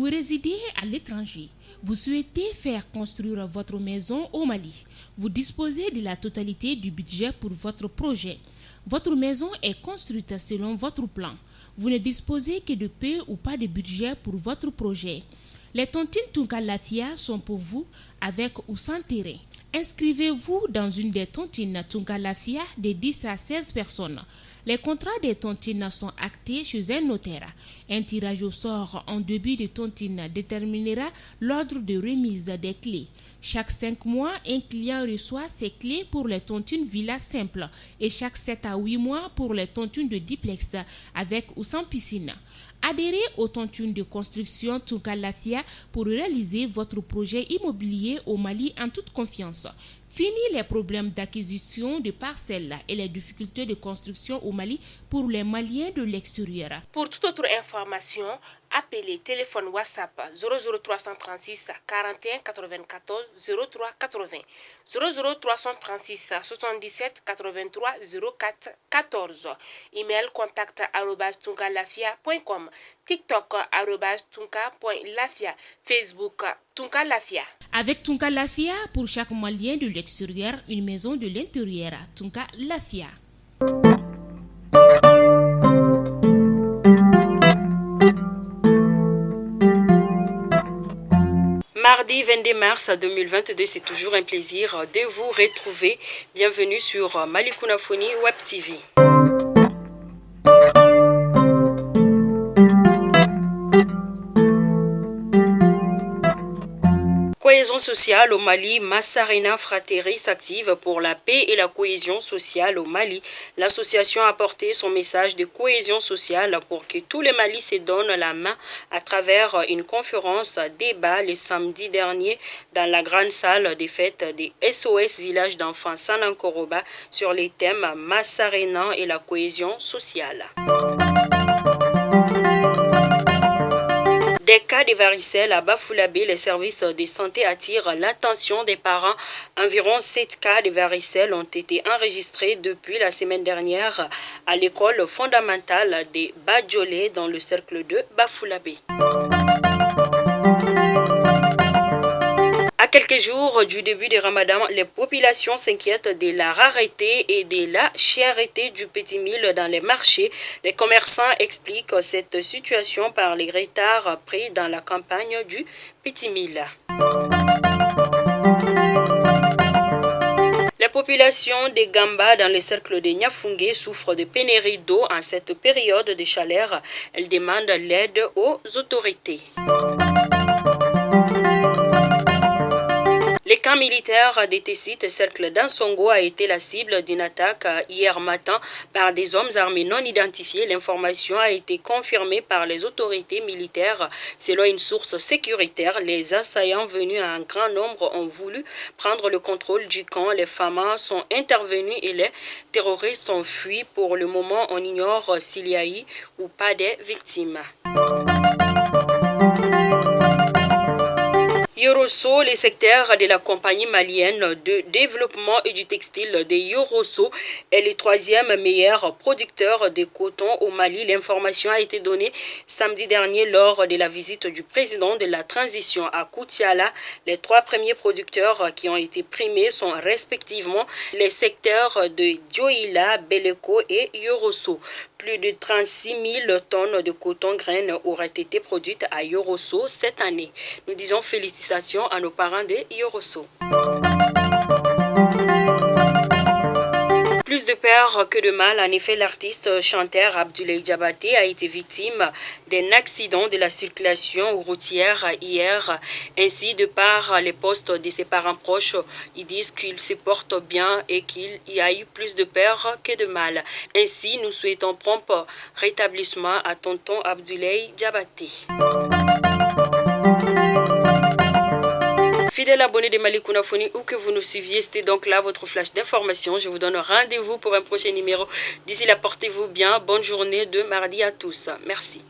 Vous résidez à l'étranger. Vous souhaitez faire construire votre maison au Mali. Vous disposez de la totalité du budget pour votre projet. Votre maison est construite selon votre plan. Vous ne disposez que de peu ou pas de budget pour votre projet. Les tontines Tunka Lafia sont pour vous avec ou sans terrain. Inscrivez-vous dans une des tontines Tunka Lafia de 10 à 16 personnes. Les contrats des tontines sont actés chez un notaire. Un tirage au sort en début de tontine déterminera l'ordre de remise des clés. Chaque 5 mois, un client reçoit ses clés pour les tontines villa simples et chaque 7 à 8 mois pour les tontines de duplex avec ou sans piscine. Adhérez aux tontines de construction Tunka Lafia pour réaliser votre projet immobilier au Mali en toute confiance. Fini les problèmes d'acquisition de parcelles et les difficultés de construction au Mali pour les Maliens de l'extérieur. Pour toute autre information, appelez téléphone WhatsApp 00336 41 94 03 80 00336 77 83 04 14. Email contact @tunkalafia.com, TikTok @tunka.lafia, Facebook Tunka Lafia. Avec Tunka Lafia, pour chaque Malien de l'extérieur, une maison de l'intérieur. Tunka Lafia. Mardi 22 mars 2022, c'est toujours un plaisir de vous retrouver. Bienvenue sur Malikouna Foni Web TV. Cohésion sociale au Mali, Massarena Fratérie s'active pour la paix et la cohésion sociale au Mali. L'association a porté son message de cohésion sociale pour que tous les Malis se donnent la main à travers une conférence débat le samedi dernier dans la grande salle des fêtes des SOS Village d'enfants Sanankoroba sur les thèmes Massarena et la cohésion sociale. Des cas de varicelle à Bafouladé, les services de santé attirent l'attention des parents. Environ 7 cas de varicelle ont été enregistrés depuis la semaine dernière à l'école fondamentale de Badjolé dans le cercle de Bafouladé. À quelques jours du début du Ramadan, les populations s'inquiètent de la rareté et de la cherté du petit mil dans les marchés. Les commerçants expliquent cette situation par les retards pris dans la campagne du petit mil. La population de Gamba dans le cercle de Niafungé souffre de pénurie d'eau en cette période de chaleur. Elle demande l'aide aux autorités. Le camp militaire des Tessites, cercle d'Ansongo, a été la cible d'une attaque hier matin par des hommes armés non identifiés. L'information a été confirmée par les autorités militaires. Selon une source sécuritaire, les assaillants venus en grand nombre ont voulu prendre le contrôle du camp. Les FAMA sont intervenus et les terroristes ont fui. Pour le moment, on ignore s'il y a eu ou pas de victimes. Yorosso, le secteur de la compagnie malienne de développement et du textile de Yorosso, est le 3e meilleur producteur de coton au Mali. L'information a été donnée samedi dernier lors de la visite du président de la transition à Koutiala. Les 3 premiers producteurs qui ont été primés sont respectivement les secteurs de Dioïla, Beleko et Yorosso. Plus de 36 000 tonnes de coton graines auraient été produites à Yorosso cette année. Nous disons félicitations à nos parents de Yorosso. Plus de peur que de mal, en effet, l'artiste chanteur Abdoulaye Diabaté a été victime d'un accident de la circulation routière hier. Ainsi, de par les postes de ses parents proches, ils disent qu'il se porte bien et qu'il y a eu plus de peur que de mal. Ainsi, nous souhaitons prompt rétablissement à tonton Abdoulaye Diabaté. Fidèle abonné de Malikouna Foni, où que vous nous suiviez, c'était donc là votre flash d'information. Je vous donne rendez-vous pour un prochain numéro. D'ici là, portez-vous bien. Bonne journée de mardi à tous. Merci.